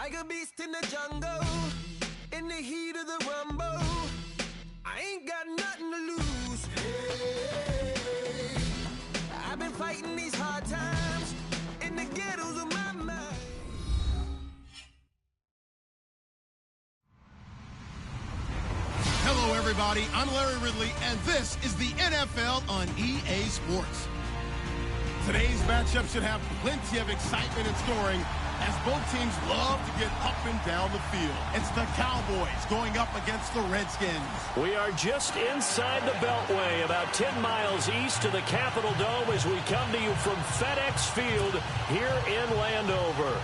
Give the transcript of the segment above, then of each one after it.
Like a beast in the jungle, in the heat of the rumble, I ain't got nothing to lose. Hey, I've been fighting these hard times in the ghettos of my mind. Hello, everybody. I'm Larry Ridley, and this is the NFL on EA Sports. Today's matchup should have plenty of excitement and scoring, as both teams love to get up and down the field. It's the Cowboys going up against the Redskins. We are just inside the Beltway, about 10 miles east of the Capitol Dome as we come to you from FedEx Field here in Landover.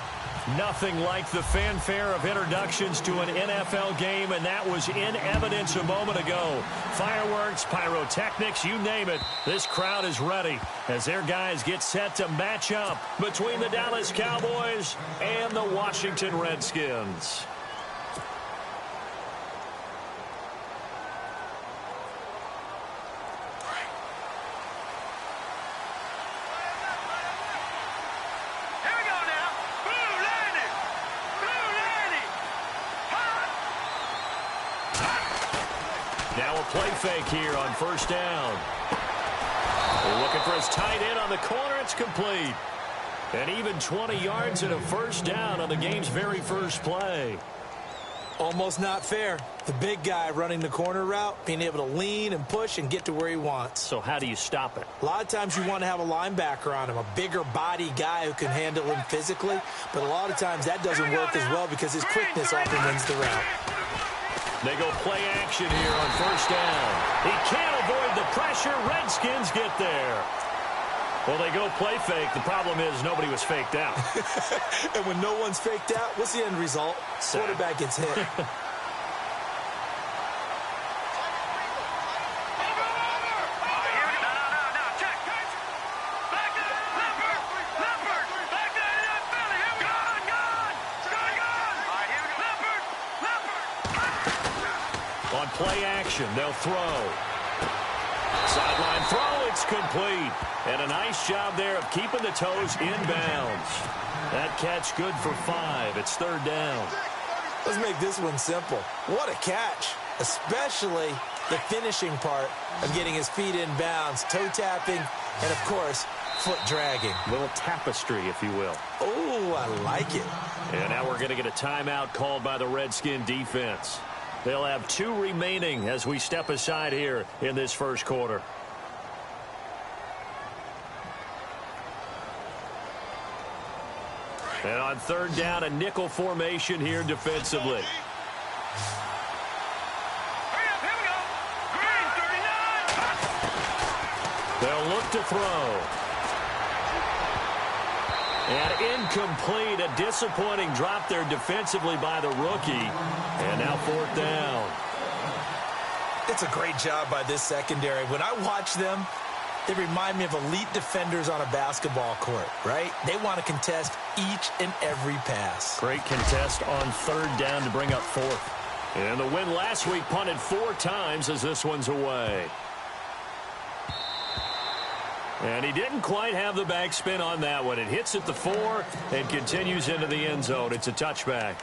Nothing like the fanfare of introductions to an NFL game, and that was in evidence a moment ago. Fireworks, pyrotechnics, you name it. This crowd is ready as their guys get set to match up between the Dallas Cowboys and the Washington Redskins. Now a play fake here on first down. Looking for his tight end on the corner. It's complete. And even 20 yards and a first down on the game's very first play. Almost not fair. The big guy running the corner route, being able to lean and push and get to where he wants. So how do you stop it? A lot of times you want to have a linebacker on him, a bigger body guy who can handle him physically. But a lot of times that doesn't work as well because his quickness often wins the route. They go play action here on first down. He can't avoid the pressure. Redskins get there. Well, they go play fake. The problem is nobody was faked out. And when no one's faked out, what's the end result? Quarterback gets hit. On play action, they'll throw. Sideline throw, it's complete. And a nice job there of keeping the toes in bounds. That catch good for 5. It's third down. Let's make this one simple. What a catch, especially the finishing part of getting his feet in bounds, toe tapping, and, of course, foot dragging. Little tapestry, if you will. Oh, I like it. And now we're going to get a timeout called by the Redskin defense. They'll have 2 remaining as we step aside here in this first quarter. And on third down, a nickel formation here defensively. They'll look to throw. And incomplete, a disappointing drop there defensively by the rookie. And now fourth down. It's a great job by this secondary. When I watch them, they remind me of elite defenders on a basketball court, right? They want to contest each and every pass. Great contest on third down to bring up fourth. And the win last week punted 4 times as this one's away. And he didn't quite have the backspin on that one. It hits at the 4 and continues into the end zone. It's a touchback.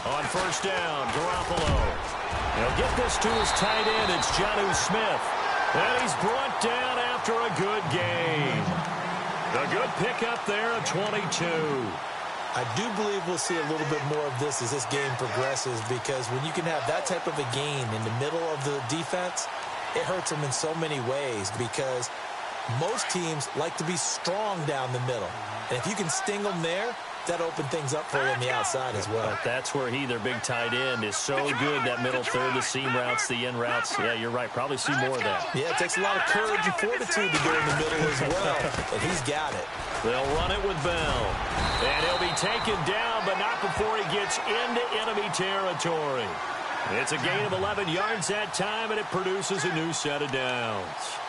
On first down, Garoppolo. He'll get this to his tight end. It's Jonnu Smith. And he's brought down after a good gain. A good pickup there at 22. I do believe we'll see a little bit more of this as this game progresses, because when you can have that type of a gain in the middle of the defense, it hurts them in so many ways, because most teams like to be strong down the middle. And if you can sting them there, that opened things up for you on the outside as well. But that's where their big tight end, is so good. That middle third, the seam routes, the in routes. Yeah, you're right. Probably see more of that. Yeah, it takes a lot of courage and fortitude to go in the middle as well. And he's got it. They'll run it with Bell. And he'll be taken down, but not before he gets into enemy territory. It's a gain of 11 yards that time, and it produces a new set of downs.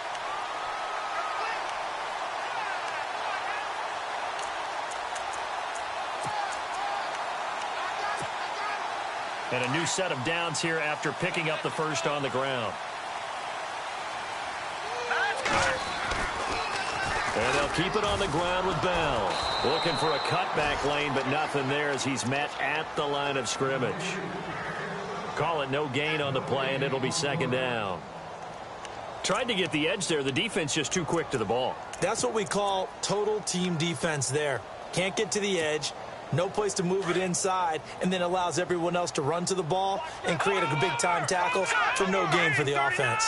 And a new set of downs here after picking up the first on the ground. And they'll keep it on the ground with Bell. Looking for a cutback lane, but nothing there as he's met at the line of scrimmage. Call it no gain on the play, and it'll be second down. Tried to get the edge there. The defense just too quick to the ball. That's what we call total team defense there. Can't get to the edge, no place to move it inside, and then allows everyone else to run to the ball and create a big-time tackle for no gain for the offense.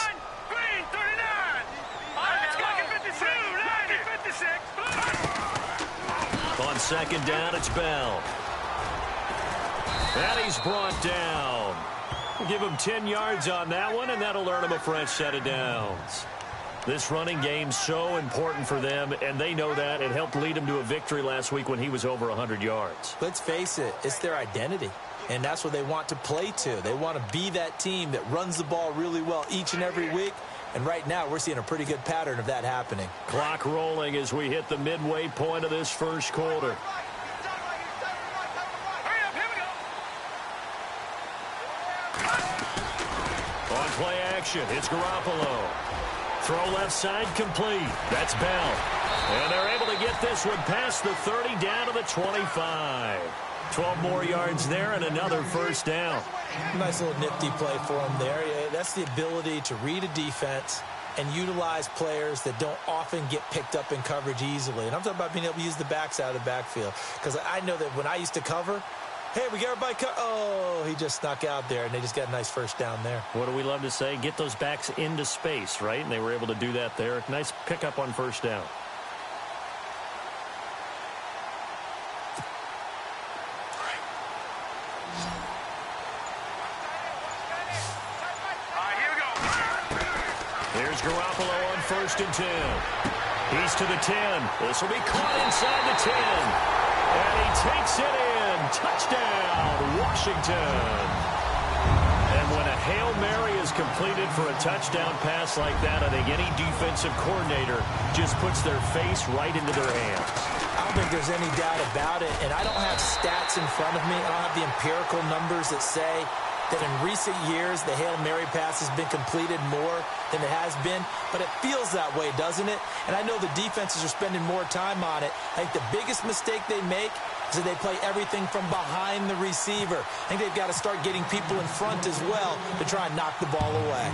On second down, it's Bell. And he's brought down. Give him 10 yards on that one, and that'll earn him a fresh set of downs. This running game's so important for them, and they know that. It helped lead him to a victory last week when he was over 100 yards. Let's face it, it's their identity, and that's what they want to play to. They want to be that team that runs the ball really well each and every week. And right now, we're seeing a pretty good pattern of that happening. Clock rolling as we hit the midway point of this first quarter. On play action, it's Garoppolo. Throw left side complete. That's Bell. And they're able to get this one past the 30 down to the 25. 12 more yards there and another first down. Nice little nifty play for him there. Yeah, that's the ability to read a defense and utilize players that don't often get picked up in coverage easily. And I'm talking about being able to use the backside of the backfield. Because I know that when I used to cover, hey, we got everybody cut. Oh, he just snuck out there, and they just got a nice first down there. What do we love to say? Get those backs into space, right? And they were able to do that there. Nice pickup on first down. Here's Garoppolo on 1st and 10. He's to the 10. This will be caught inside the 10. And he takes it in. Touchdown, Washington. And when a Hail Mary is completed for a touchdown pass like that, I think any defensive coordinator just puts their face right into their hands. I don't think there's any doubt about it. And I don't have stats in front of me. I don't have the empirical numbers that say that in recent years the Hail Mary pass has been completed more than it has been, but it feels that way, doesn't it? And I know the defenses are spending more time on it. I think the biggest mistake they make is that they play everything from behind the receiver. I think they've got to start getting people in front as well to try and knock the ball away.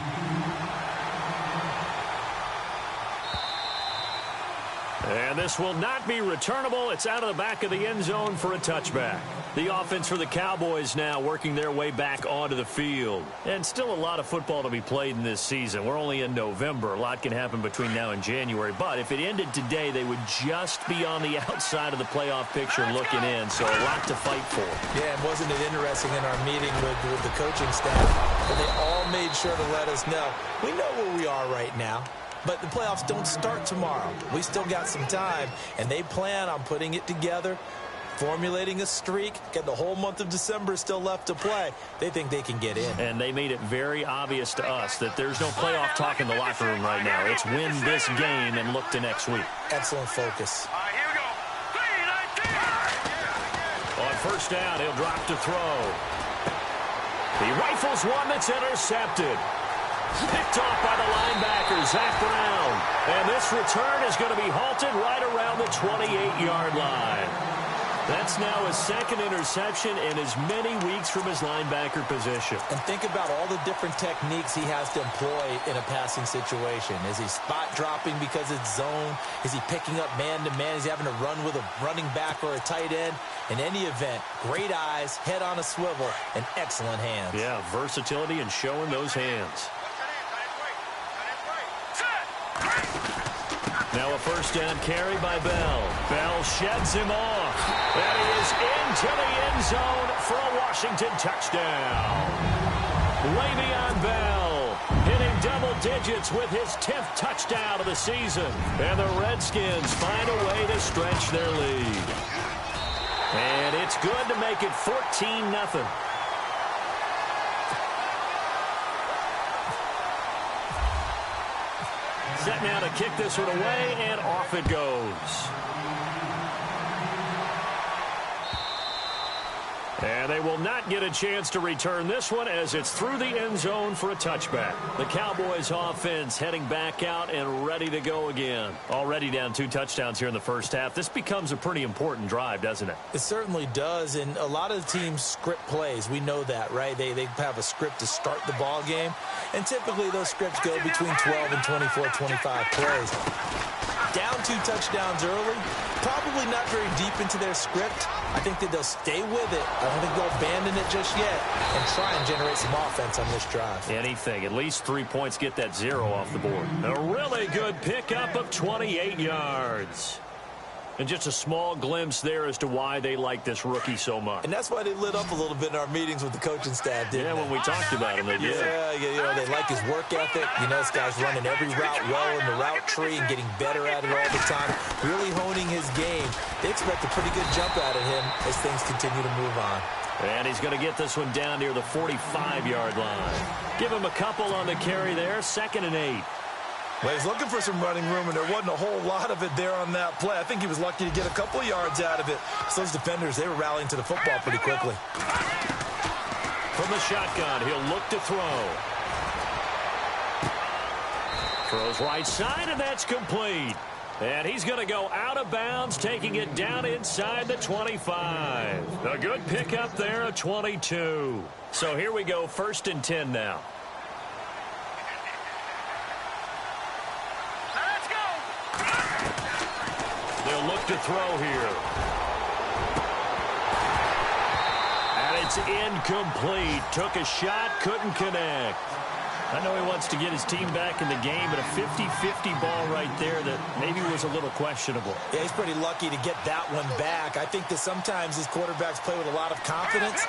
And this will not be returnable. It's out of the back of the end zone for a touchback. The offense for the Cowboys now working their way back onto the field. And still a lot of football to be played in this season. We're only in November. A lot can happen between now and January. But if it ended today, they would just be on the outside of the playoff picture looking in. So a lot to fight for. Yeah, and wasn't it interesting in our meeting with the coaching staff that they all made sure to let us know, we know where we are right now. But the playoffs don't start tomorrow. We still got some time, and they plan on putting it together, formulating a streak, get the whole month of December still left to play. They think they can get in. And they made it very obvious to us that there's no playoff talk in the locker room right now. It's win this game and look to next week. Excellent focus. Here we go. On first down, he'll drop to throw. He rifles one that's intercepted. Picked off by the linebacker, Zach Brown. And this return is going to be halted right around the 28-yard line. That's now his second interception in as many weeks from his linebacker position. And think about all the different techniques he has to employ in a passing situation. Is he spot dropping because it's zone? Is he picking up man-to-man? Is he having to run with a running back or a tight end? In any event, great eyes, head on a swivel, and excellent hands. Yeah, versatility and showing those hands. Now a first down carry by Bell. Bell sheds him off. And he is into the end zone for a Washington touchdown. Le'Veon Bell hitting double digits with his 10th touchdown of the season. And the Redskins find a way to stretch their lead. And it's good to make it 14-0. Set now to kick this one away, and off it goes. And they will not get a chance to return this one as it's through the end zone for a touchback. The Cowboys offense heading back out and ready to go again. Already down 2 touchdowns here in the first half. This becomes a pretty important drive, doesn't it? It certainly does, and a lot of the teams script plays. We know that, right? They have a script to start the ball game, and typically those scripts go between 12 and 24, 25 plays. Down 2 touchdowns early, probably not very deep into their script. I think that they'll stay with it. I don't think they'll abandon it just yet and try and generate some offense on this drive. Anything. At least 3 points, get that 0 off the board. A really good pickup of 28 yards. And just a small glimpse there as to why they like this rookie so much. And that's why they lit up a little bit in our meetings with the coaching staff, didn't they? When we talked about him, they did. Yeah, you know, they like his work ethic. You know, this guy's running every route well in the route tree and getting better at it all the time, really honing his game. They expect a pretty good jump out of him as things continue to move on. And he's going to get this one down near the 45-yard line. Give him a couple on the carry there, 2nd and 8. Well, he's looking for some running room, and there wasn't a whole lot of it there on that play. I think he was lucky to get a couple yards out of it. So those defenders, they were rallying to the football pretty quickly. From the shotgun, he'll look to throw. Throws right side, and that's complete. And he's going to go out of bounds, taking it down inside the 25. A good pickup there, a 22. So here we go, 1st and 10 now. They'll look to throw here. And it's incomplete. Took a shot, couldn't connect. I know he wants to get his team back in the game, but a 50-50 ball right there that maybe was a little questionable. Yeah, he's pretty lucky to get that one back. I think that sometimes these quarterbacks play with a lot of confidence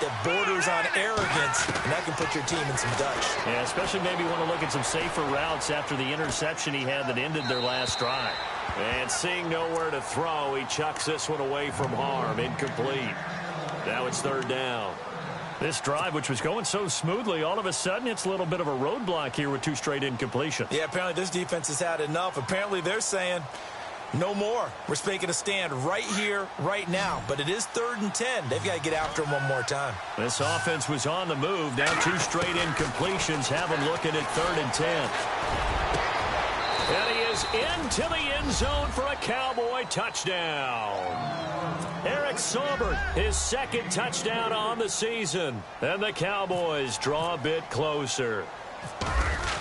that borders on arrogance, and that can put your team in some Dutch. Yeah, especially maybe want to look at some safer routes after the interception he had that ended their last drive. And seeing nowhere to throw, he chucks this one away from harm. Incomplete. Now it's 3rd down. This drive, which was going so smoothly, all of a sudden it's a little bit of a roadblock here with 2 straight incompletions. Yeah, apparently this defense has had enough. Apparently they're saying no more. We're making a stand right here, right now. But it is 3rd and 10. They've got to get after him one more time. This offense was on the move. Now 2 straight incompletions have them looking at 3rd and 10. And he is into the end zone for a Cowboy touchdown. Eric Saubert, his 2nd touchdown on the season. And the Cowboys draw a bit closer.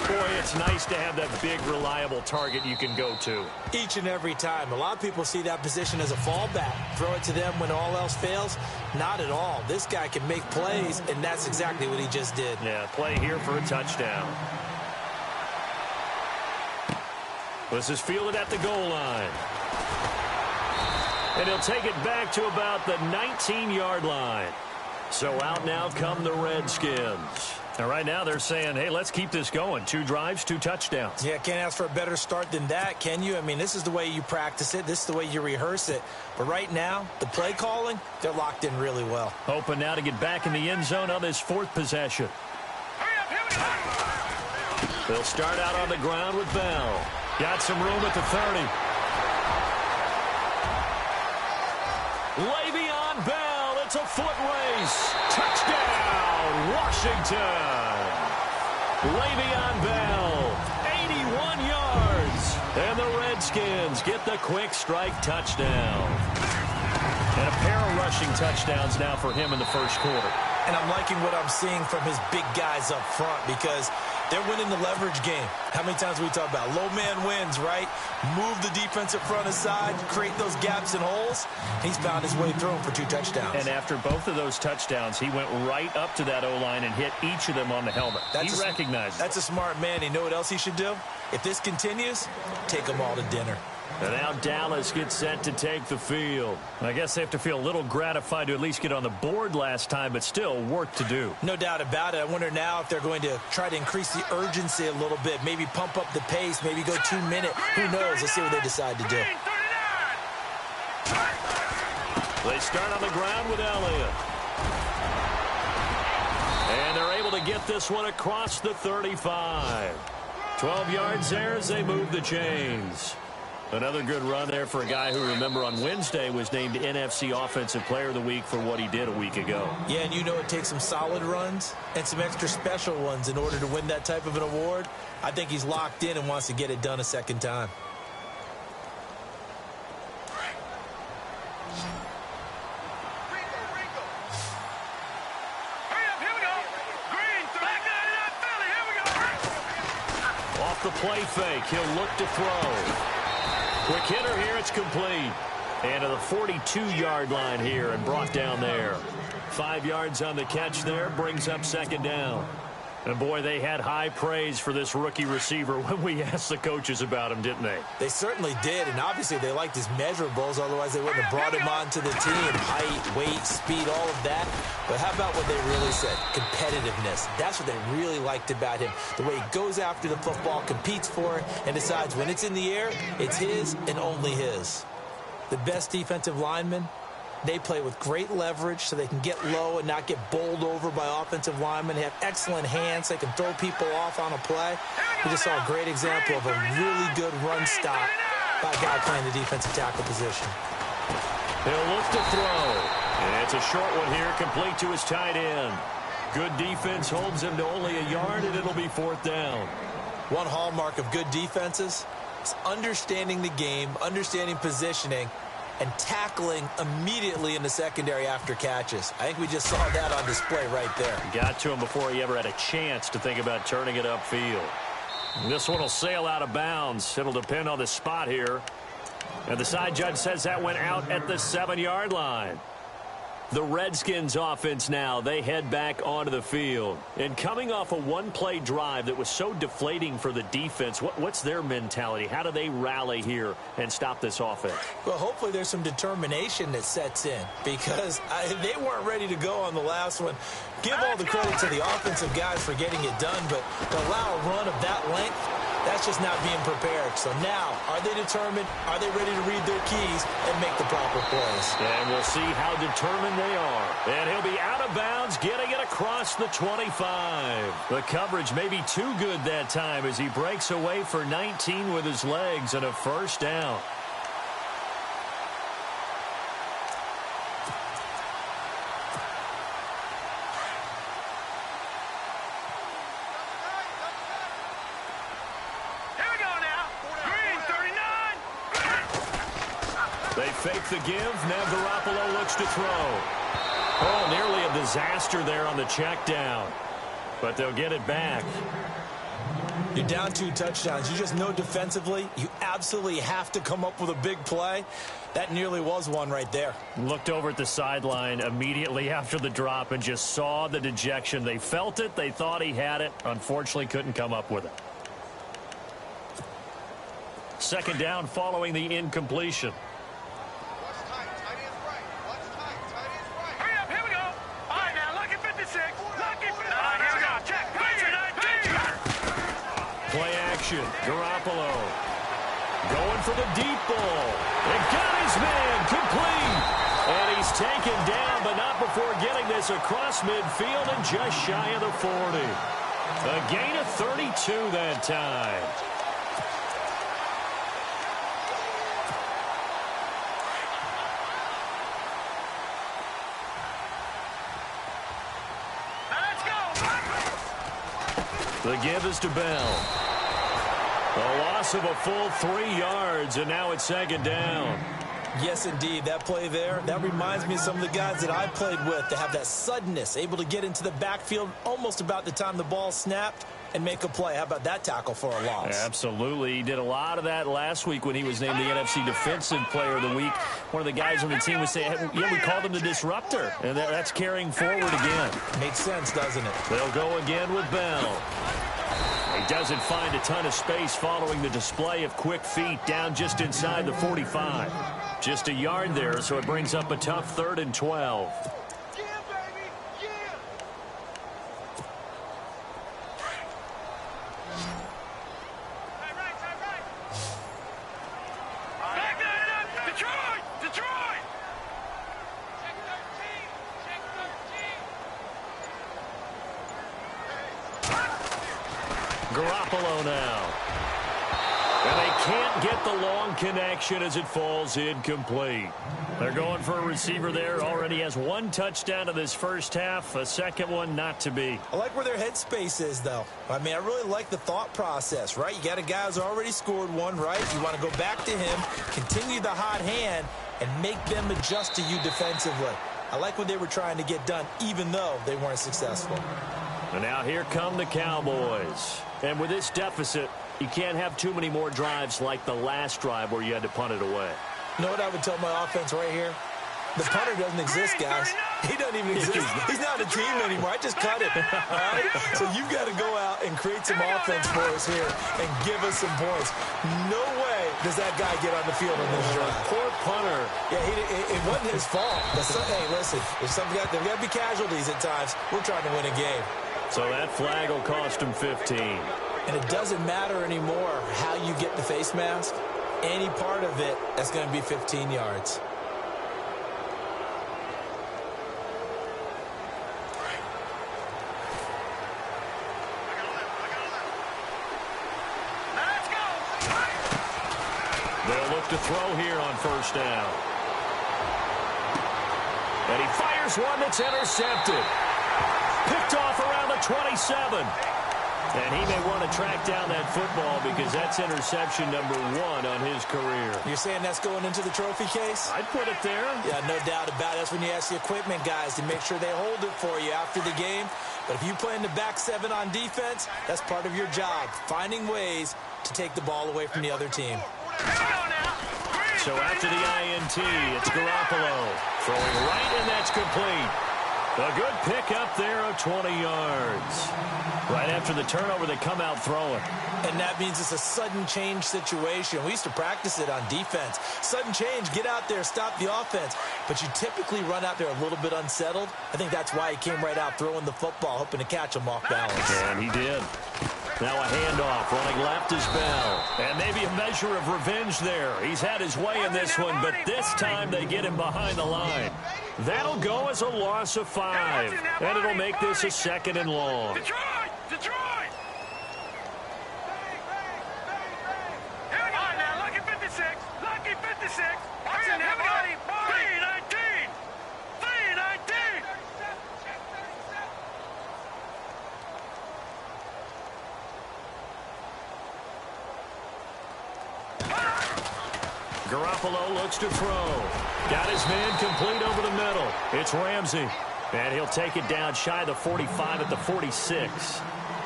Boy, it's nice to have that big, reliable target you can go to. Each and every time. A lot of people see that position as a fallback. Throw it to them when all else fails. Not at all. This guy can make plays, and that's exactly what he just did. Yeah, play here for a touchdown. This is fielded at the goal line. And he'll take it back to about the 19-yard line. So out now come the Redskins. Now, right now they're saying, hey, let's keep this going. 2 drives, 2 touchdowns. Yeah, can't ask for a better start than that, can you? I mean, this is the way you practice it. This is the way you rehearse it. But right now, the play calling, they're locked in really well. Hoping now to get back in the end zone on this 4th possession. They'll start out on the ground with Bell. Got some room at the 30. Le'Veon Bell, it's a foot race. Touchdown, Washington. Le'Veon Bell, 81 yards. And the Redskins get the quick strike touchdown. And a pair of rushing touchdowns now for him in the first quarter. And I'm liking what I'm seeing from his big guys up front because they're winning the leverage game. How many times we talk about low man wins, right? Move the defensive front aside, create those gaps and holes. He's found his way through them for 2 touchdowns. And after both of those touchdowns, he went right up to that O-line and hit each of them on the helmet. He recognized it. That's a smart man. You know what else he should do? If this continues, take them all to dinner. And now Dallas gets set to take the field. I guess they have to feel a little gratified to at least get on the board last time, but still work to do. No doubt about it. I wonder now if they're going to try to increase the urgency a little bit, maybe pump up the pace, maybe go 2-minute. Who knows? Let's see what they decide to do. They start on the ground with Elliott. And they're able to get this one across the 35. 12 yards there as they move the chains. Another good run there for a guy who, remember, on Wednesday was named NFC Offensive Player of the Week for what he did a week ago. Yeah, and you know it takes some solid runs and some extra special ones in order to win that type of an award. I think he's locked in and wants to get it done a second time. Off the play fake, he'll look to throw. Quick hitter here, it's complete. And to the 42-yard line here and brought down there. 5 yards on the catch there, brings up second down. And boy, they had high praise for this rookie receiver when we asked the coaches about him, didn't they? They certainly did, and obviously they liked his measurables, otherwise they wouldn't have brought him onto the team. Height, weight, speed, all of that. But how about what they really said? Competitiveness. That's what they really liked about him. The way he goes after the football, competes for it, and decides when it's in the air, it's his and only his. The best defensive linemen, they play with great leverage so they can get low and not get bowled over by offensive linemen. They have excellent hands. They can throw people off on a play. We just saw a great example of a really good run stop by a guy playing the defensive tackle position. He'll look to throw. And it's a short one here, complete to his tight end. Good defense holds him to only a yard, and it'll be fourth down. One hallmark of good defenses is understanding the game, understanding positioning, and tackling immediately in the secondary after catches. I think we just saw that on display right there. Got to him before he ever had a chance to think about turning it upfield. This one will sail out of bounds. It'll depend on the spot here. And the side judge says that went out at the 7-yard line. The Redskins offense now, they head back onto the field. And coming off a one-play drive that was so deflating for the defense, what's their mentality? How do they rally here and stop this offense? Well, hopefully there's some determination that sets in because they weren't ready to go on the last one. Give all the credit to the offensive guys for getting it done, but to allow a run of that length, that's just not being prepared. So now, are they determined? Are they ready to read their keys and make the proper plays? And we'll see how determined they are. And he'll be out of bounds, getting it across the 25. The coverage may be too good that time as he breaks away for 19 with his legs and a first down. They fake the give. Now Garoppolo looks to throw. Oh, nearly a disaster there on the check down. But they'll get it back. You're down 2 touchdowns. You just know defensively you absolutely have to come up with a big play. That nearly was one right there. Looked over at the sideline immediately after the drop and just saw the dejection. They felt it. They thought he had it. Unfortunately, couldn't come up with it. Second down following the incompletion. Play action. Garoppolo going for the deep ball. And got his man complete. And he's taken down, but not before getting this across midfield and just shy of the 40. A gain of 32 that time. The give is to Bell. A loss of a full 3 yards, and now it's second down. Yes, indeed. That play there, that reminds me of some of the guys that I played with that have that suddenness, able to get into the backfield almost about the time the ball snapped and make a play. How about that tackle for a loss? Absolutely. He did a lot of that last week when he was named the NFC Defensive Player of the Week. One of the guys on the team would say, hey, yeah, we called him the disruptor. And that's carrying forward again. Makes sense, doesn't it? They'll go again with Bell. He doesn't find a ton of space following the display of quick feet down just inside the 45. Just a yard there, so it brings up a tough 3rd and 12. Garoppolo now. And they can't get the long connection as it falls incomplete. They're going for a receiver there. Already has one touchdown in this first half. A second one not to be. I like where their headspace is, though. I mean, I really like the thought process, right? You got a guy who's already scored one, right? You want to go back to him, continue the hot hand, and make them adjust to you defensively. I like what they were trying to get done, even though they weren't successful. And now here come the Cowboys. And with this deficit, you can't have too many more drives like the last drive where you had to punt it away. You know what I would tell my offense right here? The punter doesn't exist, guys. He doesn't even exist. He's not a team anymore. I just cut it. All right? So you've got to go out and create some offense for us here and give us some points. No way does that guy get on the field in this drive. Poor punter. Yeah, it wasn't his fault. Hey, listen, there's got to be casualties at times. We're trying to win a game. So that flag will cost him 15. And it doesn't matter anymore how you get the face mask. Any part of it, that's going to be 15 yards. They'll look to throw here on first down. And he fires one that's intercepted. Picked off around the 27. And he may want to track down that football because that's interception number 1 on his career. You're saying that's going into the trophy case? I'd put it there. Yeah, no doubt about it. That's when you ask the equipment guys to make sure they hold it for you after the game. But if you play in the back 7 on defense, that's part of your job, finding ways to take the ball away from the other team. So after the INT, it's Garoppolo throwing right, and that's complete. A good pickup there of 20 yards. Right after the turnover, they come out throwing. And that means it's a sudden change situation. We used to practice it on defense. Sudden change, get out there, stop the offense. But you typically run out there a little bit unsettled. I think that's why he came right out throwing the football, hoping to catch him off balance. And he did. Now a handoff, running left is Bell. And maybe a measure of revenge there. He's had his way in this one, but this time they get him behind the line. That'll go as a loss of 5. And it'll make this a 2nd and long. Detroit! Here we go now, lucky 56. Lucky 56. Watch it now, buddy. 319. 319. Garoppolo looks to throw. Got his man complete over the middle. It's Ramsey. And he'll take it down shy of the 45 at the 46.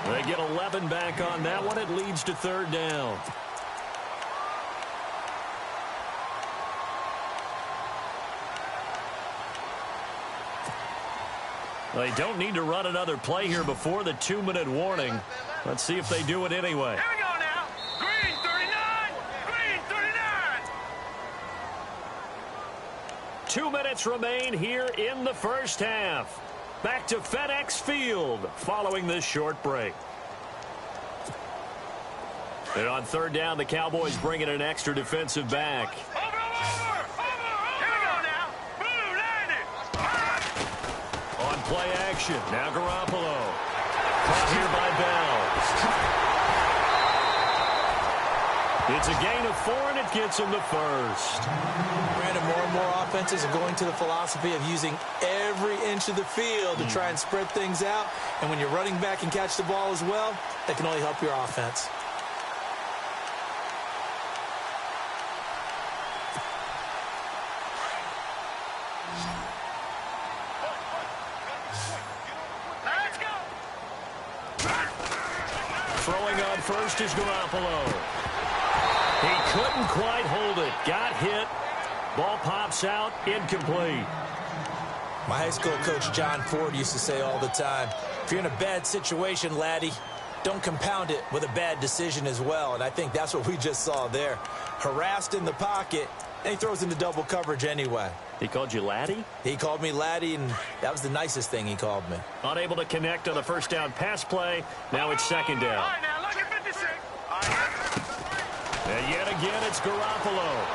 They get 11 back on that one. It leads to 3rd down. They don't need to run another play here before the 2-minute warning. Let's see if they do it anyway. Here we go now. Green 39. Green 39. 2 minutes remain here in the first half. Back to FedEx Field following this short break. And on 3rd down, the Cowboys bring in an extra defensive back. Over. Here we go now. Blue 90. On play action, now Garoppolo. Caught here by Bell. It's a gain of 4, and it gets him the first. Brandon, more and more offenses are going to the philosophy of using every inch of the field to try and spread things out. And when you're running back and catch the ball as well, that can only help your offense. Let's go. Throwing on first is Garoppolo. He couldn't quite hold it. Got hit. Ball pops out. Incomplete. My high school coach, John Ford, used to say all the time, if you're in a bad situation, laddie, don't compound it with a bad decision as well. And I think that's what we just saw there. Harassed in the pocket, and he throws into double coverage anyway. He called you laddie? He called me laddie, and that was the nicest thing he called me. Unable to connect on the first down pass play. Now it's 2nd down. All right now, lucky 56. And yet again, it's Garoppolo.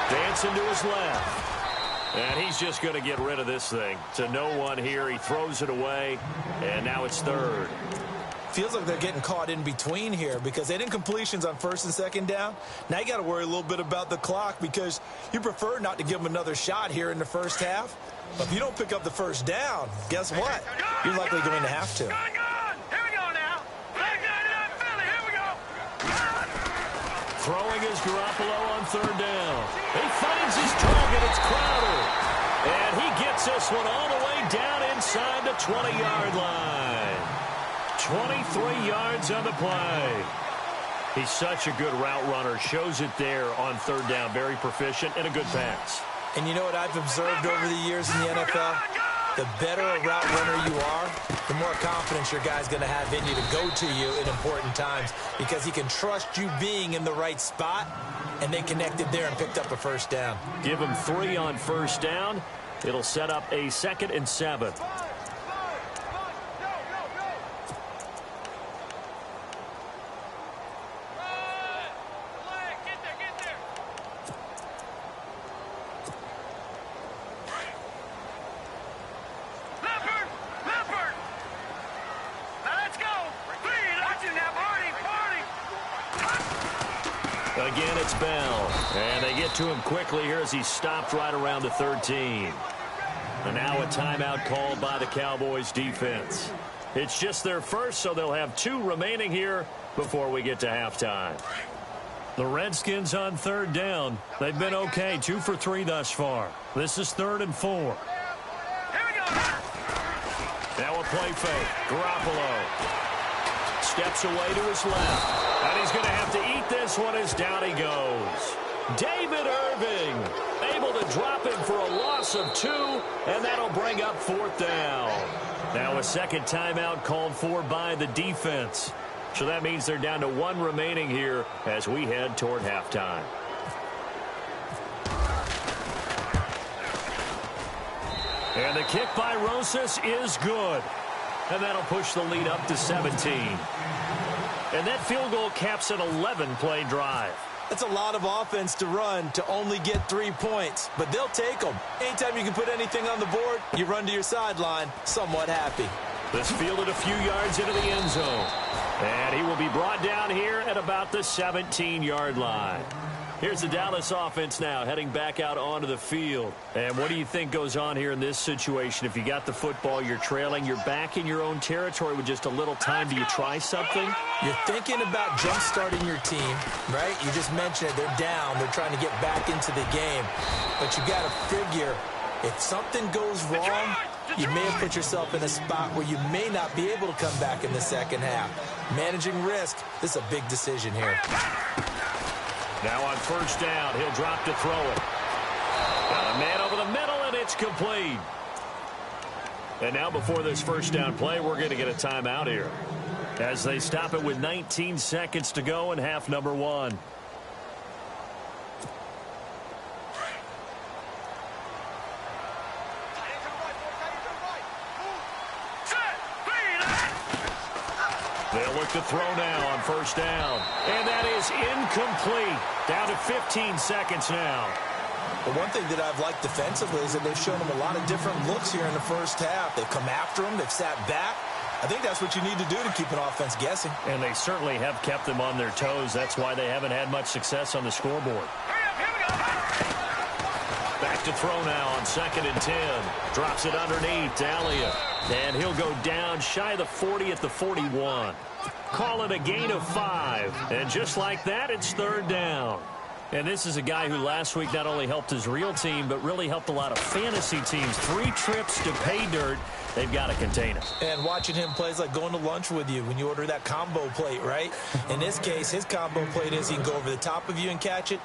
Dancing to his left. And he's just going to get rid of this thing. To no one here. He throws it away. And now it's 3rd. feels like they're getting caught in between here because they didn't completions on first and second down. Now you got to worry a little bit about the clock because you prefer not to give them another shot here in the first half. But if you don't pick up the first down, guess what? You're likely going to have to. Here we go now. Philly, here we go. Throwing is Garoppolo on third down. He finds his target. It's Crowder. And he gets this one all the way down inside the 20-yard line. 23 yards on the play. He's such a good route runner. Shows it there on third down. Very proficient and a good pass. And you know what I've observed over the years in the NFL? The better a route runner you are, the more confidence your guy's going to have in you to go to you in important times because he can trust you being in the right spot, and they connected there and picked up a first down. Give him 3 on first down. It'll set up a 2nd and 7. Again, it's Bell. And they get to him quickly here as he stopped right around the 13. And now a timeout called by the Cowboys defense. It's just their first, so they'll have 2 remaining here before we get to halftime. The Redskins on third down. They've been okay, 2 for 3 thus far. This is 3rd and 4. Here we go. Now a play fake. Garoppolo steps away to his left. And he's going to have to eat this one as down he goes. David Irving able to drop him for a loss of 2, and that'll bring up 4th down. Now a second timeout called for by the defense. So that means they're down to 1 remaining here as we head toward halftime. And the kick by Rosas is good. And that'll push the lead up to 17. And that field goal caps an 11-play drive. That's a lot of offense to run to only get 3 points, but they'll take them. Anytime you can put anything on the board, you run to your sideline somewhat happy. This fielded a few yards into the end zone. And he will be brought down here at about the 17-yard line. Here's the Dallas offense now heading back out onto the field. And what do you think goes on here in this situation? If you got the football, you're trailing, you're back in your own territory with just a little time. Do you try something? You're thinking about jump-starting your team, right? You just mentioned it. They're down. They're trying to get back into the game. But you got to figure if something goes wrong, you may have put yourself in a spot where you may not be able to come back in the second half. Managing risk, this is a big decision here. Now on first down, he'll drop to throw it. Got a man over the middle, and it's complete. And now before this first down play, we're going to get a timeout here as they stop it with 19 seconds to go in half number 1. They'll look to throw now on first down. And that is incomplete. Down to 15 seconds now. The one thing that I've liked defensively is that they've shown them a lot of different looks here in the first half. They've come after them. They've sat back. I think that's what you need to do to keep an offense guessing. And they certainly have kept them on their toes. That's why they haven't had much success on the scoreboard. Back to throw now on 2nd and 10. Drops it underneath to Elliott. And he'll go down shy of the 40 at the 41. Call it a gain of 5. And just like that, it's 3rd down. And this is a guy who last week not only helped his real team, but really helped a lot of fantasy teams. 3 trips to pay dirt. They've got to contain it. And watching him play is like going to lunch with you when you order that combo plate, right? In this case, his combo plate is he can go over the top of you and catch it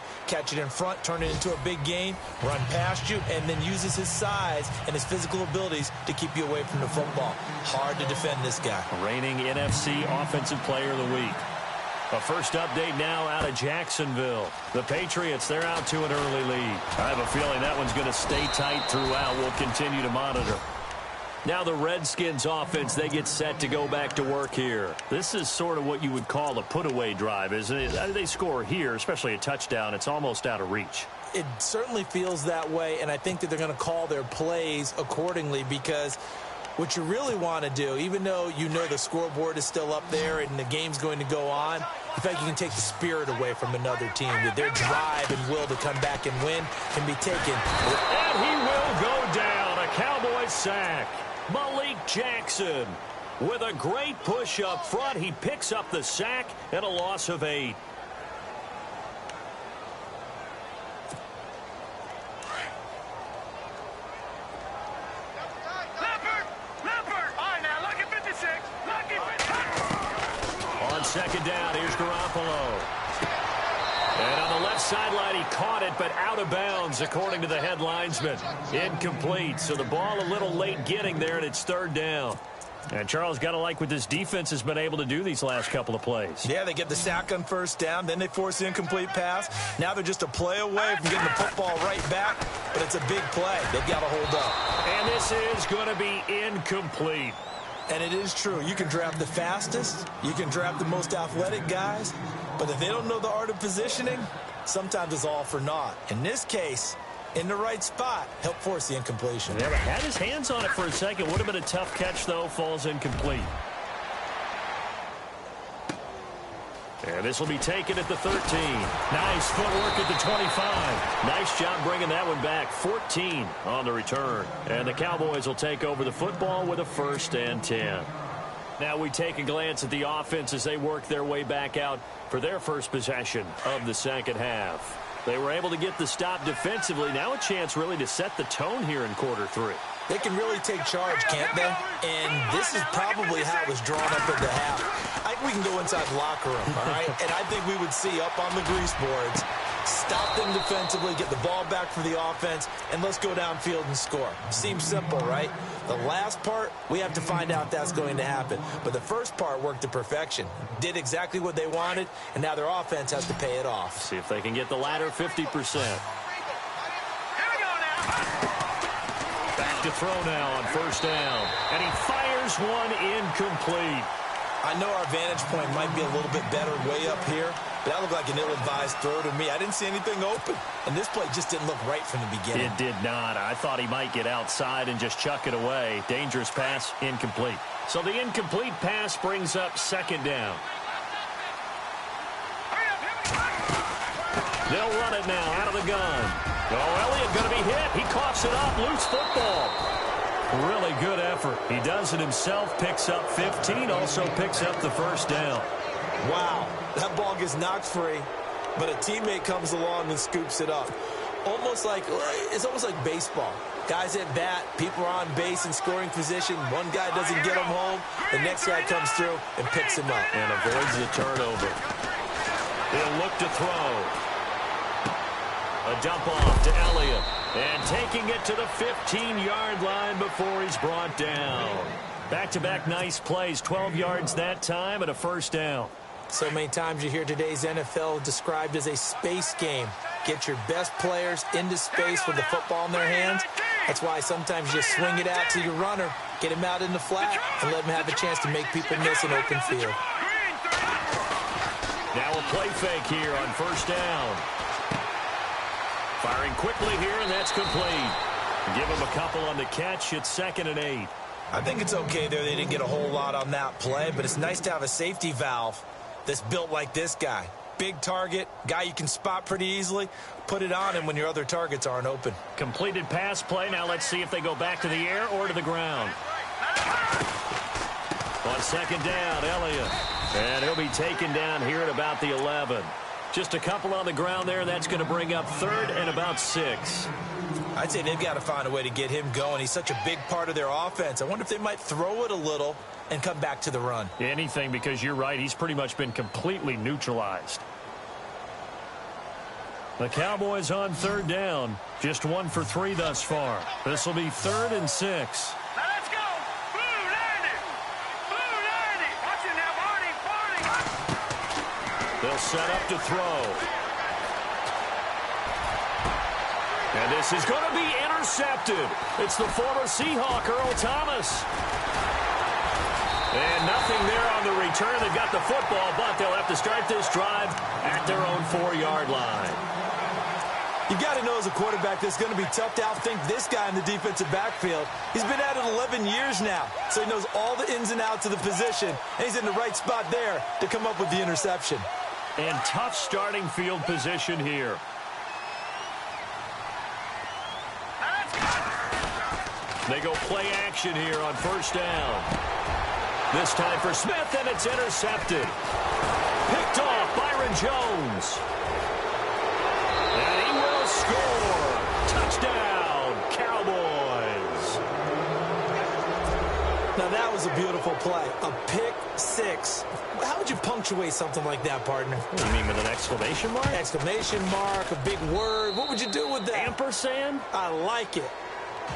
in front, turn it into a big gain, run past you, and then uses his size and his physical abilities to keep you away from the football. Hard to defend this guy. Reigning NFC Offensive Player of the Week. A first update now out of Jacksonville. The Patriots, they're out to an early lead. I have a feeling that one's going to stay tight throughout. We'll continue to monitor. Now the Redskins offense, they get set to go back to work here. This is sort of what you would call a put-away drive, isn't it? They score here, especially a touchdown. It's almost out of reach. It certainly feels that way, and I think that they're going to call their plays accordingly because what you really want to do, even though you know the scoreboard is still up there and the game's going to go on, in fact, you can take the spirit away from another team. That their drive and will to come back and win can be taken. And he will go down. A Cowboys sack. Malik Jackson with a great push up front. He picks up the sack and a loss of 8. Second down, here's Garoppolo. And on the left sideline, he caught it, but out of bounds, according to the head linesman. Incomplete, so the ball a little late getting there, and it's third down. And Charles, got to like what this defense has been able to do these last couple of plays. Yeah, they get the sack on first down, then they force the incomplete pass. Now they're just a play away from getting the football right back, but it's a big play. They've got to hold up. And this is going to be incomplete. And it is true. You can draft the fastest. You can draft the most athletic guys. But if they don't know the art of positioning, sometimes it's all for naught. In this case, in the right spot, help force the incompletion. Never had his hands on it for a second. Would have been a tough catch, though. Falls incomplete. And this will be taken at the 13. Nice footwork at the 25. Nice job bringing that one back. 14 on the return. And the Cowboys will take over the football with a 1st and 10. Now we take a glance at the offense as they work their way back out for their first possession of the second half. They were able to get the stop defensively. Now a chance really to set the tone here in quarter 3. They can really take charge, can't they? And this is probably how it was drawn up at the half. I think we can go inside the locker room, all right? And I think we would see up on the grease boards, stop them defensively, get the ball back for the offense, and let's go downfield and score. Seems simple, right? The last part, we have to find out that's going to happen. But the first part worked to perfection. Did exactly what they wanted, and now their offense has to pay it off. See if they can get the latter 50%. Back to throw now on first down. And he fires one incomplete. I know our vantage point might be a little bit better way up here, but that looked like an ill-advised throw to me. I didn't see anything open, and this play just didn't look right from the beginning. It did not. I thought he might get outside and just chuck it away. Dangerous pass, incomplete. So the incomplete pass brings up second down. They'll run it now out of the gun. Oh, Elliott going to be hit. He coughs it up. Loose football. Really good effort. He does it himself, picks up 15, also picks up the first down. Wow, that ball gets knocked free, but a teammate comes along and scoops it up. It's almost like baseball. Guys at bat, people are on base in scoring position. One guy doesn't get him home. The next guy comes through and picks him up. And avoids the turnover. He'll look to throw. A dump off to Elliott. And taking it to the 15-yard line before he's brought down. Back-to-back nice plays. 12 yards that time and a first down. So many times you hear today's NFL described as a space game. Get your best players into space with the football in their hands. That's why sometimes you just swing it out to your runner, get him out in the flat, and let him have a chance to make people miss an open field. Now a play fake here on first down. Firing quickly here, and that's complete. Give him a couple on the catch. It's 2nd and 8. I think it's okay there. They didn't get a whole lot on that play, but it's nice to have a safety valve that's built like this guy. Big target, guy you can spot pretty easily. Put it on him when your other targets aren't open. Completed pass play. Now let's see if they go back to the air or to the ground. On second down, Elliott. And he'll be taken down here at about the 11. Just a couple on the ground there. That's going to bring up 3rd and about 6. I'd say they've got to find a way to get him going. He's such a big part of their offense. I wonder if they might throw it a little and come back to the run. Anything, because you're right. He's pretty much been completely neutralized. The Cowboys on 3rd down. Just 1 for 3 thus far. This will be 3rd and 6. Now let's go. Blue 90. Blue 90. Watch it now, Barney. They'll set up to throw. And this is going to be intercepted. It's the former Seahawk, Earl Thomas. And nothing there on the return. They've got the football, but they'll have to start this drive at their own 4-yard line. You got to know as a quarterback that's going to be tough to outthink this guy in the defensive backfield. He's been at it 11 years now, so he knows all the ins and outs of the position, and he's in the right spot there to come up with the interception. And tough starting field position here. They go play action here on first down. This time for Smith, and it's intercepted. Picked off Byron Jones. And he will score. Touchdown, Cowboys. Now that was a beautiful play. A pick six. How would you punctuate something like that, partner? You mean with an exclamation mark? Exclamation mark, a big word. What would you do with that? Ampersand? I like it.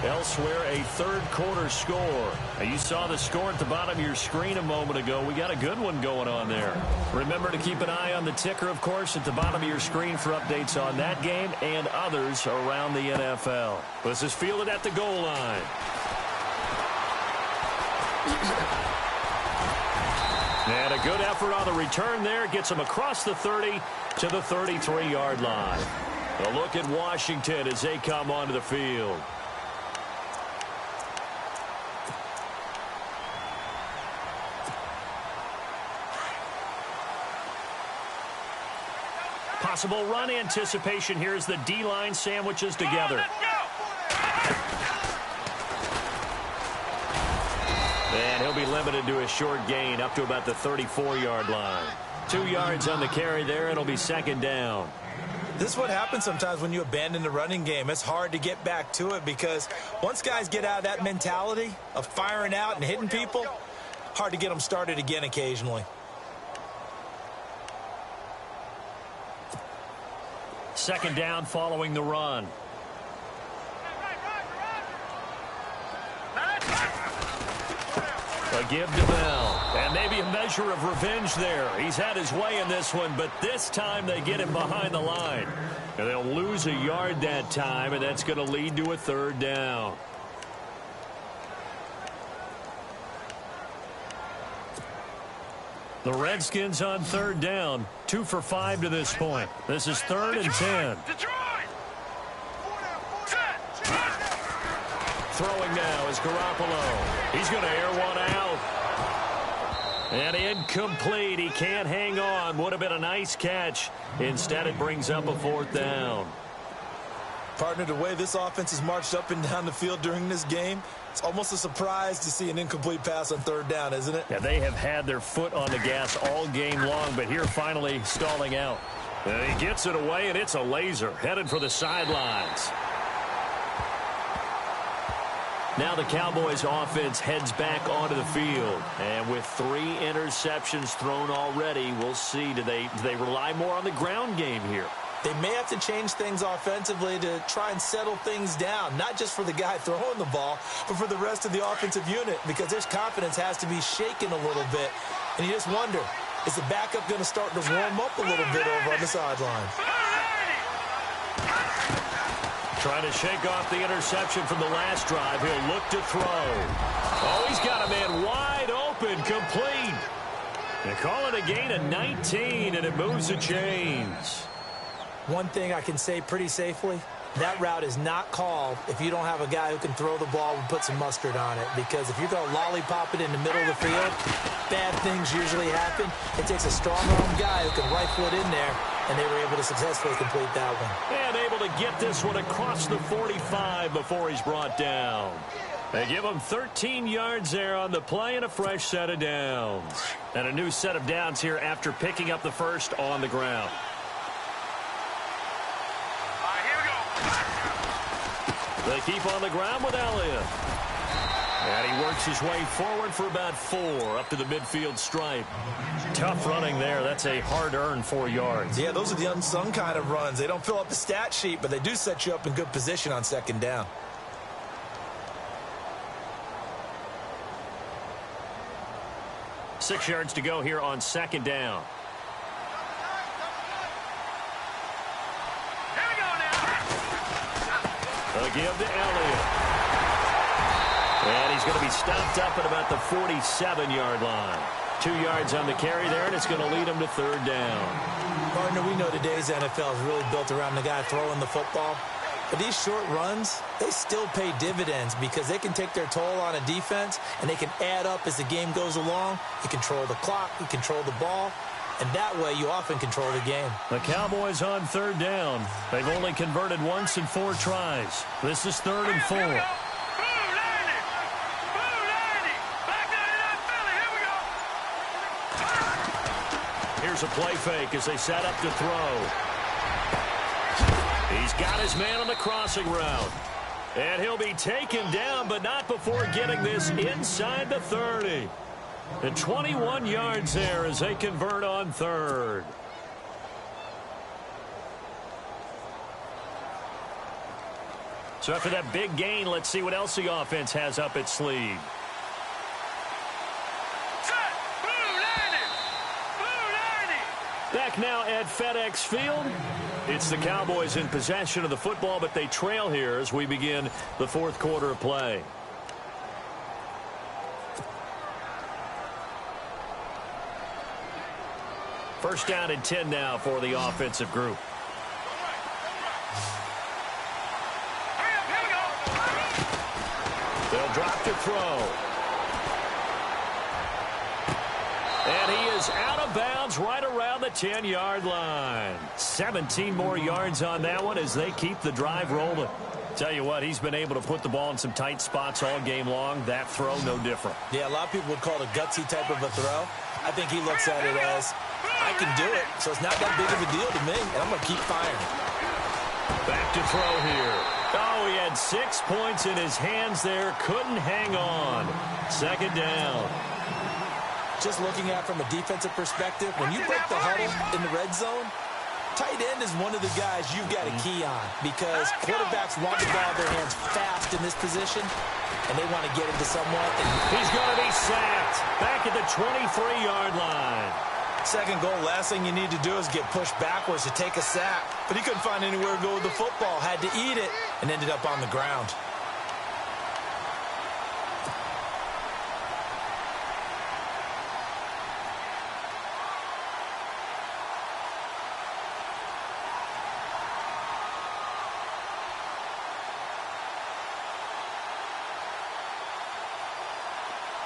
Elsewhere, a third-quarter score. Now, you saw the score at the bottom of your screen a moment ago. We got a good one going on there. Remember to keep an eye on the ticker, of course, at the bottom of your screen for updates on that game and others around the NFL. This is fielded at the goal line. And a good effort on the return there. Gets him across the 30 to the 33-yard line. A look at Washington as they come onto the field. Possible run anticipation here as the D-line sandwiches together. And he'll be limited to a short gain up to about the 34-yard line. 2 yards on the carry there, and it'll be second down. This is what happens sometimes when you abandon the running game. It's hard to get back to it because once guys get out of that mentality of firing out and hitting people, hard to get them started again occasionally. Second down following the run. A give to Bell. And maybe a measure of revenge there. He's had his way in this one, but this time they get him behind the line. And they'll lose a yard that time, and that's going to lead to a third down. The Redskins on third down, 2 for 5 to this point. This is 3rd and 10. Throwing now is Garoppolo. He's going to air one out. And incomplete. He can't hang on. Would have been a nice catch. Instead, it brings up a 4th down. Partner, the way this offense has marched up and down the field during this game, it's almost a surprise to see an incomplete pass on third down, isn't it? Yeah, they have had their foot on the gas all game long, but here finally stalling out. And he gets it away, and it's a laser headed for the sidelines. Now the Cowboys offense heads back onto the field. And with 3 interceptions thrown already, we'll see. Do they rely more on the ground game here? They may have to change things offensively to try and settle things down, not just for the guy throwing the ball, but for the rest of the offensive unit, because their confidence has to be shaken a little bit. And you just wonder, is the backup going to start to warm up a little bit over on the sideline? Trying to shake off the interception from the last drive. He'll look to throw. Oh, he's got a man wide open, complete. They call it a gain of 19, and it moves the chains. One thing I can say pretty safely, that route is not called if you don't have a guy who can throw the ball and put some mustard on it. Because if you're going to lollipop it in the middle of the field, bad things usually happen. It takes a strong-armed guy who can rifle it in there, and they were able to successfully complete that one. And able to get this one across the 45 before he's brought down. They give him 13 yards there on the play and a fresh set of downs. And a new set of downs here after picking up the first on the ground. They keep on the ground with Elliott. And he works his way forward for about 4 up to the midfield stripe. Tough running there. That's a hard-earned 4 yards. Yeah, those are the unsung kind of runs. They don't fill up the stat sheet, but they do set you up in good position on second down. Six yards to go here on second down. A give to Elliott. And he's going to be stopped up at about the 47-yard line. 2 yards on the carry there, and it's going to lead them to third down. Partner, we know today's NFL is really built around the guy throwing the football. But these short runs, they still pay dividends because they can take their toll on a defense, and they can add up as the game goes along. You control the clock, you control the ball, and that way you often control the game. The Cowboys on third down. They've only converted once in 4 tries. This is 3rd and 4. Here's a play fake as they set up to throw. He's got his man on the crossing route. And he'll be taken down, but not before getting this inside the 30. And 21 yards there as they convert on 3rd. So after that big gain, let's see what else the offense has up its sleeve. Back now at FedEx Field. It's the Cowboys in possession of the football, but they trail here as we begin the 4th quarter of play. First down and 10 now for the offensive group. They'll drop to throw. And he is out of bounds right around the 10-yard line. 17 more yards on that one as they keep the drive rolling. Tell you what, he's been able to put the ball in some tight spots all game long. That throw, no different. Yeah, a lot of people would call it a gutsy type of a throw. I think he looks at it as, I can do it, so it's not that big of a deal to me, and I'm going to keep firing. Back to throw here. Oh, he had 6 points in his hands there. Couldn't hang on. 2nd down. Just looking at it from a defensive perspective, when you break the huddle in the red zone, tight end is one of the guys you've got a key on because quarterbacks want the ball in their hands fast in this position, and they want to get into someone. He's going to be sacked back at the 23-yard line. 2nd goal, last thing you need to do is get pushed backwards to take a sack. But he couldn't find anywhere to go with the football, had to eat it, and ended up on the ground.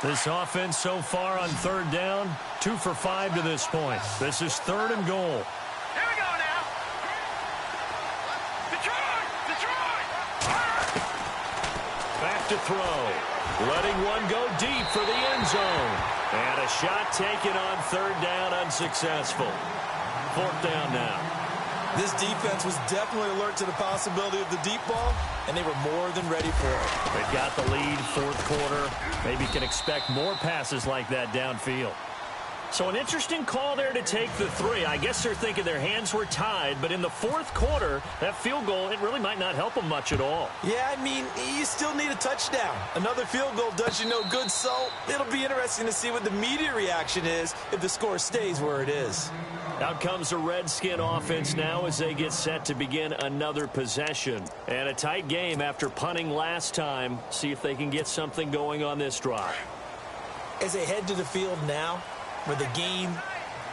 This offense so far on 3rd down, 2 for 5 to this point. This is 3rd and goal. Here we go now. Detroit! Back to throw. Letting one go deep for the end zone. And a shot taken on 3rd down, unsuccessful. 4th down now. This defense was definitely alert to the possibility of the deep ball, and they were more than ready for it. They've got the lead, 4th quarter. Maybe can expect more passes like that downfield. So an interesting call there to take the 3. I guess they're thinking their hands were tied, but in the 4th quarter, that field goal, it really might not help them much at all. Yeah, I mean, you still need a touchdown. Another field goal does you no good, so it'll be interesting to see what the media reaction is if the score stays where it is. Out comes the Redskin offense now as they get set to begin another possession. And a tight game after punting last time. See if they can get something going on this drive. As they head to the field now, with the game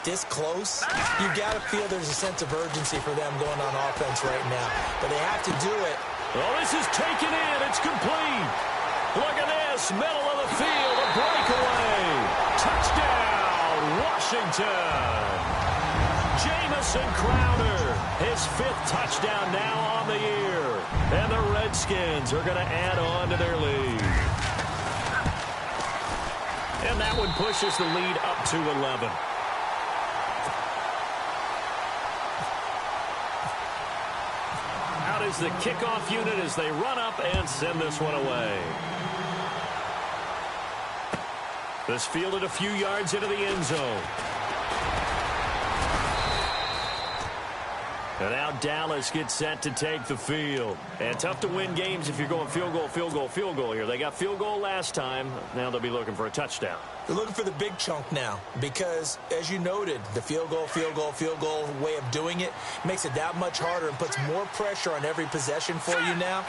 this close, you've got to feel there's a sense of urgency for them going on offense right now. But they have to do it. Oh, this is taken in. It's complete. Look at this. Middle of the field. A breakaway. Touchdown, Washington. Jamison Crowder, his 5th touchdown now on the year. And the Redskins are going to add on to their lead. And that one pushes the lead up to 11. Out is the kickoff unit as they run up and send this one away. This fielded a few yards into the end zone. And now Dallas gets set to take the field. And tough to win games if you're going field goal, field goal, field goal here. They got field goal last time. Now they'll be looking for a touchdown. They're looking for the big chunk now because, as you noted, the field goal way of doing it makes it that much harder and puts more pressure on every possession for you now.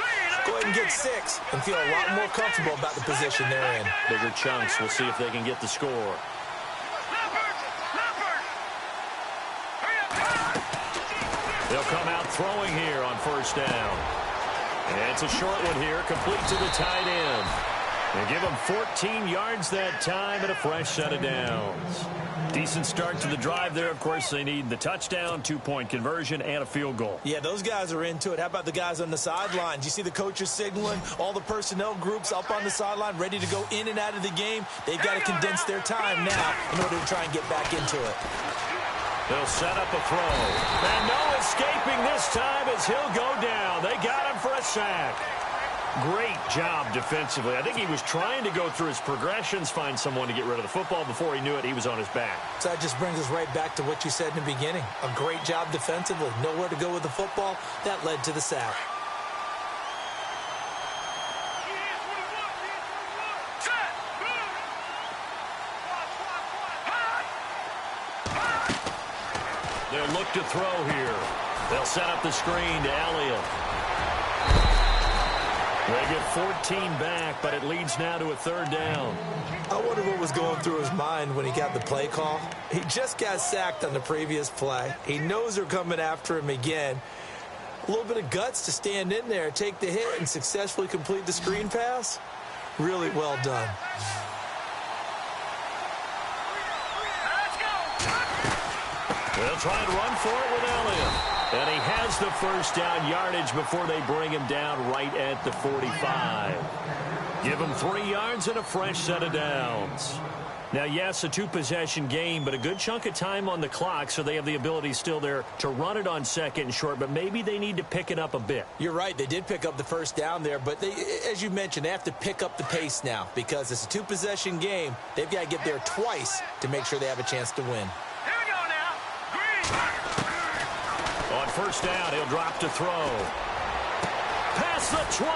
Go ahead and get 6 and feel a lot more comfortable about the position they're in. Bigger chunks. We'll see if they can get the score. come out throwing here on first down. And it's a short one here, complete to the tight end. They give him 14 yards that time and a fresh set of downs. Decent start to the drive there. Of course, they need the touchdown, 2-point conversion, and a field goal. Yeah, those guys are into it. How about the guys on the sidelines? You see the coaches signaling, all the personnel groups up on the sideline ready to go in and out of the game. They've got to condense their time now in order to try and get back into it. They'll set up a throw. And no escaping this time as he'll go down. They got him for a sack. Great job defensively. I think he was trying to go through his progressions, find someone to get rid of the football. Before he knew it, he was on his back. So that just brings us right back to what you said in the beginning. A great job defensively. Nowhere to go with the football. That led to the sack. They'll look to throw here. They'll set up the screen to Elliott. They get 14 back, but it leads now to a third down. I wonder what was going through his mind when he got the play call. He just got sacked on the previous play. He knows they're coming after him again. A little bit of guts to stand in there, take the hit, and successfully complete the screen pass. Really well done. They'll try and run for it with Elliott. And he has the first down yardage before they bring him down right at the 45. Give him 3 yards and a fresh set of downs. Now, yes, a two-possession game, but a good chunk of time on the clock, so they have the ability still there to run it on second and short, but maybe they need to pick it up a bit. You're right. They did pick up the first down there, but they, as you mentioned, they have to pick up the pace now because it's a two-possession game. They've got to get there twice to make sure they have a chance to win. On first down, he'll drop to throw. Past the 20.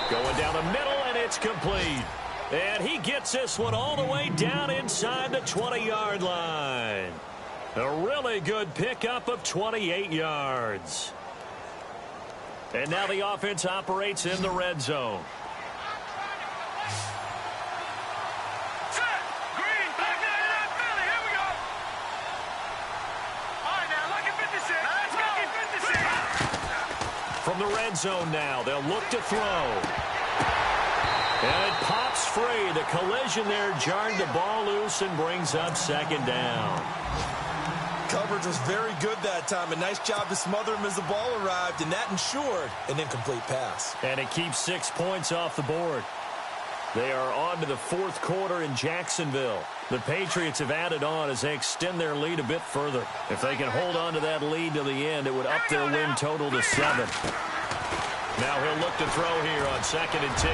Going down the middle, and it's complete. And he gets this one all the way down inside the 20-yard line. A really good pickup of 28 yards. And now the offense operates in the red zone. From the red zone now, they'll look to throw. And it pops free. The collision there jarred the ball loose and brings up second down. Coverage was very good that time. A nice job to smother him as the ball arrived, and that ensured an incomplete pass. And it keeps 6 points off the board. They are on to the fourth quarter in Jacksonville. The Patriots have added on as they extend their lead a bit further. If they can hold on to that lead to the end, it would up their win total to 7. Now he'll look to throw here on 2nd and 10.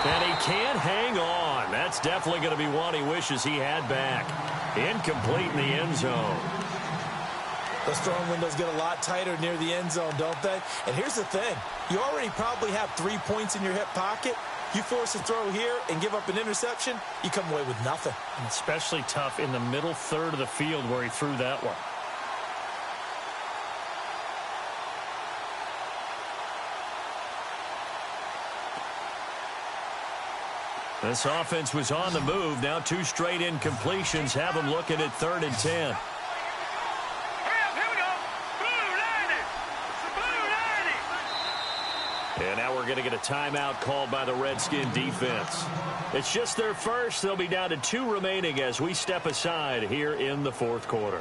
And he can't hang on. That's definitely going to be one he wishes he had back. Incomplete in the end zone. Those throwing windows get a lot tighter near the end zone, don't they? And here's the thing. You already probably have 3 points in your hip pocket. You force a throw here and give up an interception, you come away with nothing. And especially tough in the middle third of the field where he threw that one. This offense was on the move. Now 2 straight incompletions have them looking at 3rd and 10. And now we're going to get a timeout called by the Redskin defense. It's just their first. They'll be down to 2 remaining as we step aside here in the fourth quarter.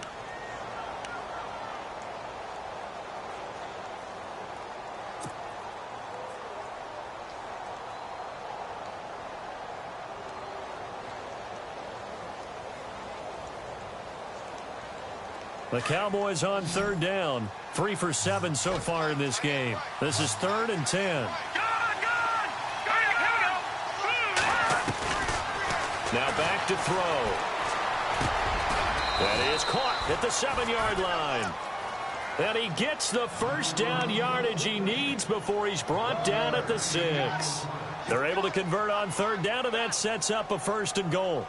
The Cowboys on 3rd down. 3 for 7 so far in this game. This is 3rd and 10. Now back to throw. That is caught at the 7-yard line. And he gets the first down yardage he needs before he's brought down at the 6. They're able to convert on 3rd down, and that sets up a 1st and goal.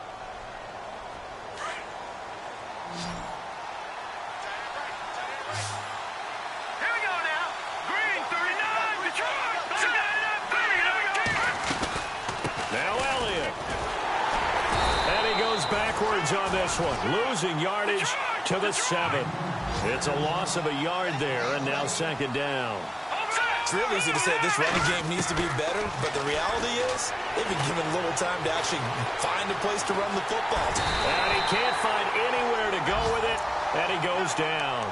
yards on this one. Losing yardage to the 7. It's a loss of a yard there, and now second down. It's real easy to say this running game needs to be better, but the reality is they've been given little time to actually find a place to run the football. And he can't find anywhere to go with it, and he goes down.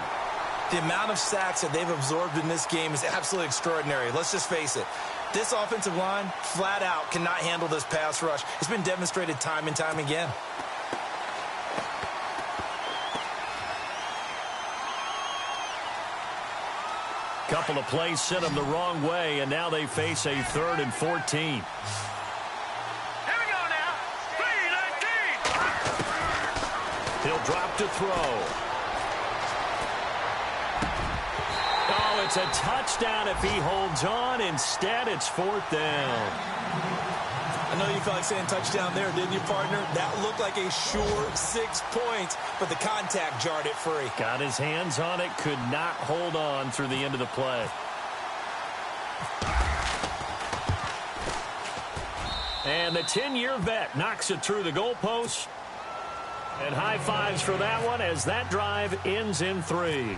The amount of sacks that they've absorbed in this game is absolutely extraordinary. Let's just face it. This offensive line, flat out, cannot handle this pass rush. It's been demonstrated time and time again. Couple of plays sent them the wrong way, and now they face a 3rd and 14. Here we go now. 3-19. He'll drop to throw. Oh, it's a touchdown if he holds on. Instead, it's 4th down. I know you felt like saying touchdown there, didn't you, partner? That looked like a sure 6 points, but the contact jarred it free. Got his hands on it, could not hold on through the end of the play. And the 10-year vet knocks it through the goalpost. And high fives for that one as that drive ends in 3.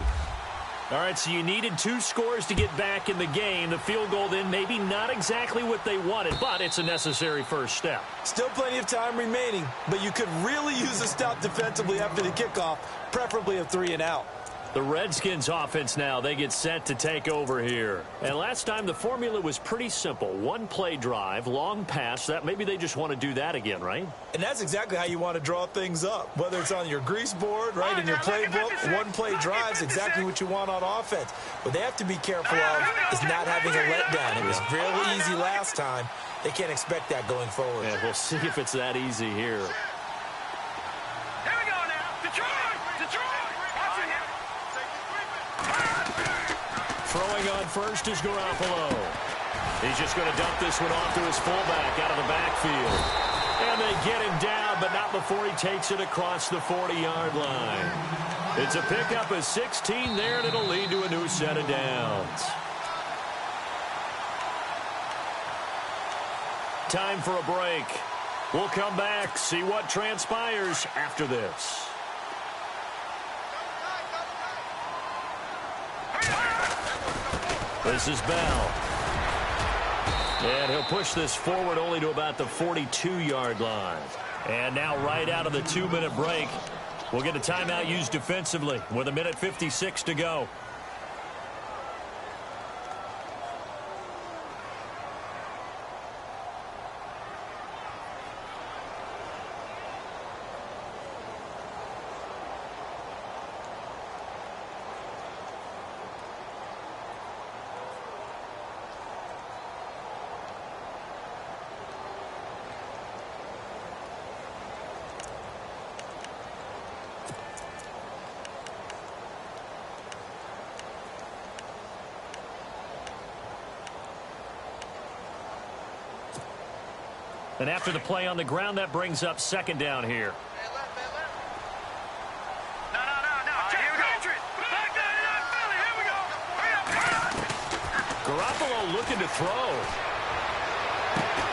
All right, so you needed 2 scores to get back in the game. The field goal then maybe not exactly what they wanted, but it's a necessary first step. Still plenty of time remaining, but you could really use a stop defensively after the kickoff, preferably a 3 and out. The Redskins offense now, they get set to take over here. And last time the formula was pretty simple. 1-play drive, long pass. That maybe they just want to do that again, right? And that's exactly how you want to draw things up. Whether it's on your grease board, right, in your playbook, 1-play drive's exactly what you want on offense. What they have to be careful of is not having a letdown. It was real easy last time. They can't expect that going forward. Yeah, we'll see if it's that easy here. Here we go now. Detroit! Throwing on first is Garoppolo. He's just going to dump this one off to his fullback out of the backfield. And they get him down, but not before he takes it across the 40-yard line. It's a pickup of 16 there, and it'll lead to a new set of downs. Time for a break. We'll come back, see what transpires after this. This is Bell. And he'll push this forward only to about the 42-yard line. And now right out of the 2-minute break, we'll get a timeout used defensively with 1:56 to go. And after the play on the ground, that brings up second down here. No. Here we go. Back down, Philly. Here we go. Garoppolo looking to throw.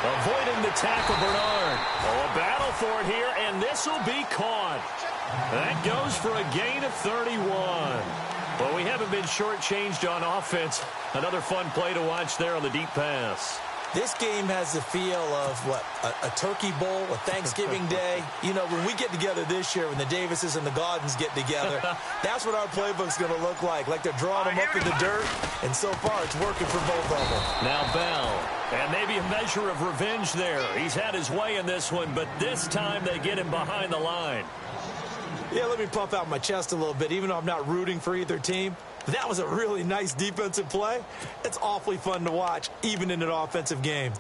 Avoiding the tackle, Bernard. Oh, a battle for it here, and this will be caught. That goes for a gain of 31. Well, we haven't been shortchanged on offense. Another fun play to watch there on the deep pass. This game has the feel of, a turkey bowl, a Thanksgiving day. You know, when we get together this year, when the Davises and the Gaudens get together, that's what our playbook's going to look like they're drawing them up in the dirt, and so far it's working for both of them. Now Bell, and maybe a measure of revenge there. He's had his way in this one, but this time they get him behind the line. Yeah, let me puff out my chest a little bit, even though I'm not rooting for either team. That was a really nice defensive play. It's awfully fun to watch, even in an offensive game.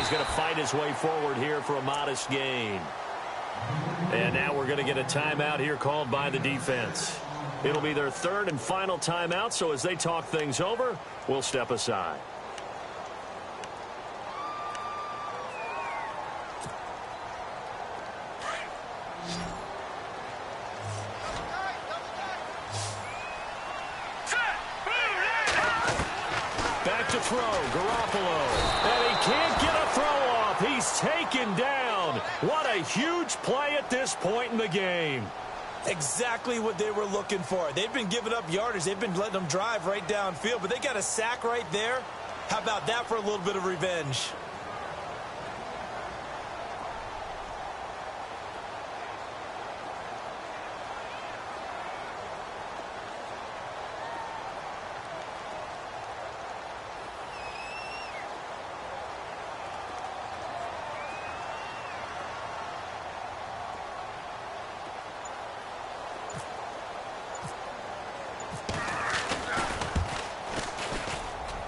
Going to fight his way forward here for a modest gain. And now we're going to get a timeout here called by the defense. It'll be their third and final timeout, so as they talk things over, we'll step aside. Back to throw, Garoppolo. And he can't get a throw off. He's taken down. What a huge play at this point in the game. Exactly what they were looking for. They've been giving up yardage. They've been letting them drive right downfield, but they got a sack right there. How about that for a little bit of revenge?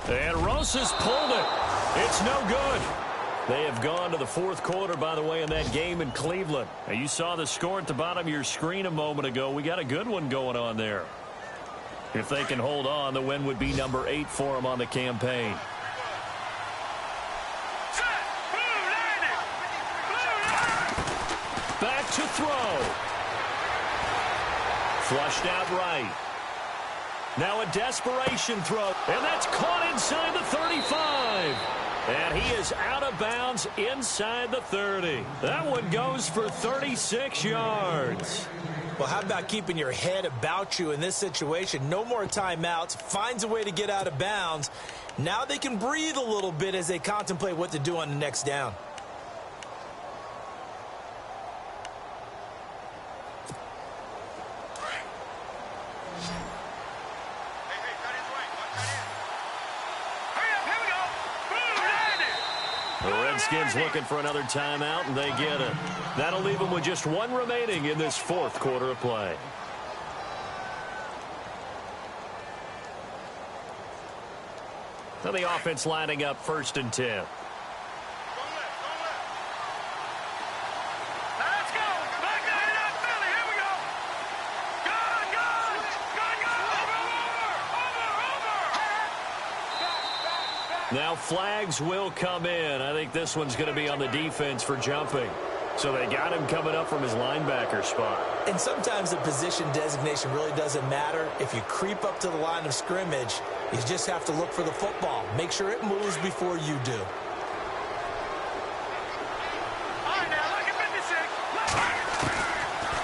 And Rosa's pulled it. It's no good. They have gone to the fourth quarter, by the way, in that game in Cleveland. Now, you saw the score at the bottom of your screen a moment ago. We got a good one going on there. If they can hold on, the win would be number 8 for them on the campaign. Back to throw. Flushed out right. Now a desperation throw, and that's caught inside the 35. And he is out of bounds inside the 30. That one goes for 36 yards. Well, how about keeping your head about you in this situation? No more timeouts. Finds a way to get out of bounds. Now they can breathe a little bit as they contemplate what to do on the next down. Redskins looking for another timeout, and they get it. That'll leave them with just one remaining in this fourth quarter of play. Now the offense lining up 1st and 10. Now flags will come in. I think this one's going to be on the defense for jumping. So they got him coming up from his linebacker spot. And sometimes the position designation really doesn't matter. If you creep up to the line of scrimmage, you just have to look for the football. Make sure it moves before you do.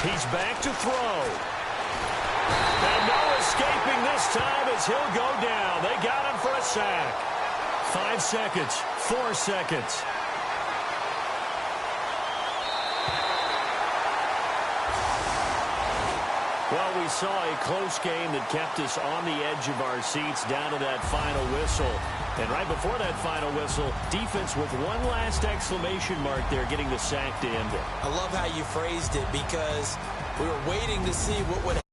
He's back to throw. And no escaping this time as he'll go down. They got him for a sack. 5 seconds, 4 seconds. Well, we saw a close game that kept us on the edge of our seats down to that final whistle. And right before that final whistle, defense with one last exclamation mark there, getting the sack to end it. I love how you phrased it because we were waiting to see what would